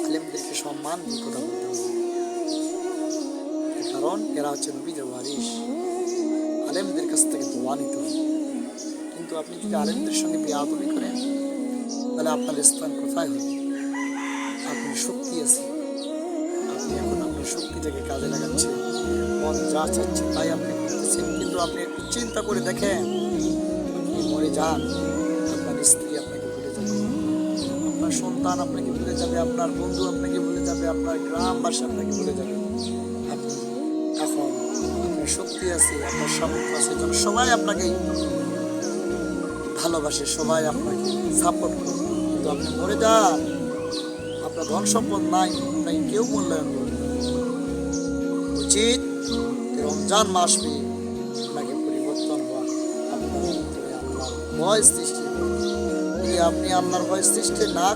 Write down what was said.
আলেমদেরকে সম্মান দিয়ে কথা বলতে হবে, কারণ এরা হচ্ছে নবীদের ওয়ারিস। আলেমদের কাছ থেকে দোয়া নিতে হবে। কিন্তু আপনি যদি আলেমদের সঙ্গে বেয়াদবি করেন তাহলে আপনার স্থান কোথায় হবে? আপনি শক্তি আছে, আপনি এখন আপনার শক্তিটাকে কাজে লাগাচ্ছেন, মন যা চাচ্ছে তাই আপনি করতেছেন। কিন্তু আপনি একটু চিন্তা করে দেখেন, আপনি মরে যান, আপনার স্ত্রী আপনাকে ভুলে যাবে, আপনার সন্তান আপনাকে ভুলে যাবে, আপনার বন্ধু আপনাকে ভুলে যাবে, আপনার গ্রামবাসী আপনাকে ভুলে যাবে। আপনি এখন আপনার শক্তি আছে, আপনার সামর্থ্য আছে, সবাই আপনাকে ভালোবাসে, সবাই আপনাকে সাপোর্ট করে। কিন্তু আপনি মরে যান, আপনার ধন সম্পদ নাই, আপনাকে কেউ মূল্যায়ন করবে না। উচিত রমজান মাস পেয়ে আপনাকে পরিবর্তন হওয়া, আপনার ভিতরে আল্লাহর ভয় সৃষ্টি। যদি আপনি আল্লাহর ভয় সৃষ্টি না